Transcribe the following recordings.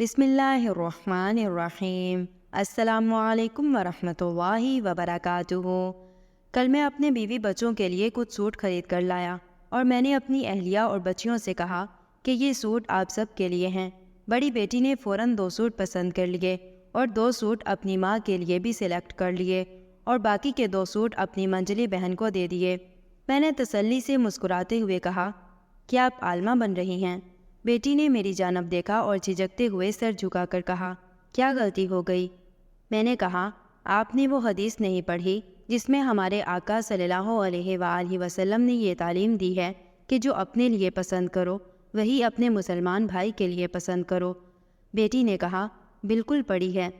بسم اللہ الرحمن الرحیم۔ السلام علیکم ورحمۃ اللہ وبرکاتہ۔ کل میں اپنے بیوی بچوں کے لیے کچھ سوٹ خرید کر لایا اور میں نے اپنی اہلیہ اور بچیوں سے کہا کہ یہ سوٹ آپ سب کے لیے ہیں۔ بڑی بیٹی نے فوراً 2 سوٹ پسند کر لیے اور 2 سوٹ اپنی ماں کے لیے بھی سلیکٹ کر لیے اور باقی کے 2 سوٹ اپنی منجلی بہن کو دے دیے۔ میں نے تسلی سے مسکراتے ہوئے کہا، کیا آپ عالمہ بن رہی ہیں؟ بیٹی نے میری جانب دیکھا اور جھجکتے ہوئے سر جھکا کر کہا، کیا غلطی ہو گئی؟ میں نے کہا، آپ نے وہ حدیث نہیں پڑھی جس میں ہمارے آقا صلی اللہ علیہ وآلہ وسلم نے یہ تعلیم دی ہے کہ جو اپنے لیے پسند کرو وہی اپنے مسلمان بھائی کے لیے پسند کرو۔ بیٹی نے کہا، بالکل پڑھی ہے۔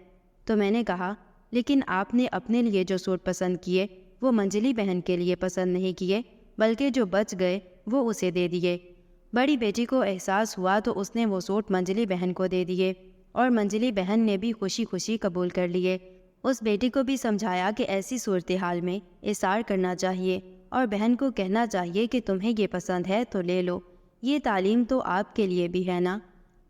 تو میں نے کہا، لیکن آپ نے اپنے لیے جو سوٹ پسند کیے وہ منجلی بہن کے لیے پسند نہیں کیے بلکہ جو بچ گئے وہ اسے دے دیے۔ بڑی بیٹی کو احساس ہوا تو اس نے وہ سوٹ منجلی بہن کو دے دیے اور منجلی بہن نے بھی خوشی خوشی قبول کر لیے۔ اس بیٹی کو بھی سمجھایا کہ ایسی صورتحال میں اصرار کرنا چاہیے اور بہن کو کہنا چاہیے کہ تمہیں یہ پسند ہے تو لے لو، یہ تعلیم تو آپ کے لیے بھی ہے نا۔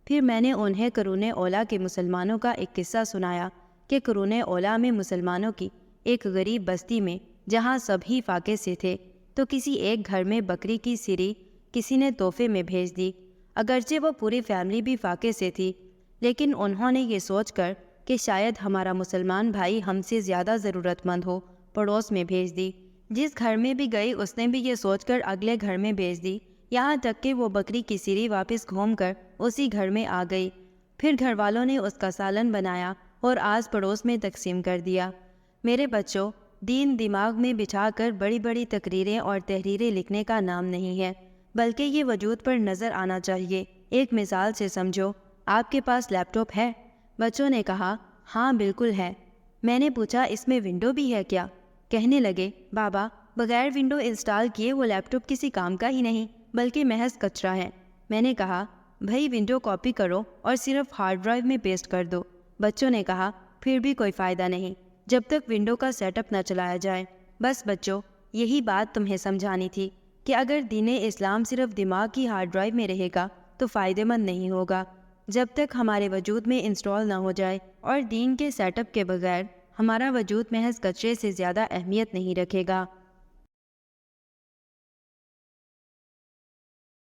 پھر میں نے انہیں قرون اولیٰ کے مسلمانوں کا ایک قصہ سنایا کہ قرون اولیٰ میں مسلمانوں کی ایک غریب بستی میں جہاں سب ہی فاقے سے تھے تو کسی ایک گھر میں بکری کی سری کسی نے تحفے میں بھیج دی۔ اگرچہ وہ پوری فیملی بھی فاقے سے تھی لیکن انہوں نے یہ سوچ کر کہ شاید ہمارا مسلمان بھائی ہم سے زیادہ ضرورت مند ہو پڑوس میں بھیج دی۔ جس گھر میں بھی گئی اس نے بھی یہ سوچ کر اگلے گھر میں بھیج دی، یہاں تک کہ وہ بکری کی سری واپس گھوم کر اسی گھر میں آ گئی۔ پھر گھر والوں نے اس کا سالن بنایا اور آس پڑوس میں تقسیم کر دیا۔ میرے بچوں، دین دماغ میں بٹھا کر بڑی بڑی تقریریں اور تحریریں لکھنے کا نام نہیں ہے بلکہ یہ وجود پر نظر آنا چاہیے۔ ایک مثال سے سمجھو، آپ کے پاس لیپ ٹاپ ہے؟ بچوں نے کہا، ہاں بالکل ہے۔ میں نے پوچھا، اس میں ونڈو بھی ہے کیا؟ کہنے لگے، بابا بغیر ونڈو انسٹال کیے وہ لیپ ٹاپ کسی کام کا ہی نہیں بلکہ محض کچرا ہے۔ میں نے کہا، بھائی ونڈو کاپی کرو اور صرف ہارڈ ڈرائیو میں پیسٹ کر دو۔ بچوں نے کہا، پھر بھی کوئی فائدہ نہیں جب تک ونڈو کا سیٹ اپ نہ چلایا جائے۔ بس بچوں، یہی بات تمہیں سمجھانی تھی کہ اگر دین اسلام صرف دماغ کی ہارڈ ڈرائیو میں رہے گا تو فائدہ مند نہیں ہوگا۔ جب تک ہمارے وجود میں انسٹال نہ ہو جائے اور دین کے سیٹ اپ کے بغیر ہمارا وجود محض کچرے سے زیادہ اہمیت نہیں رکھے گا۔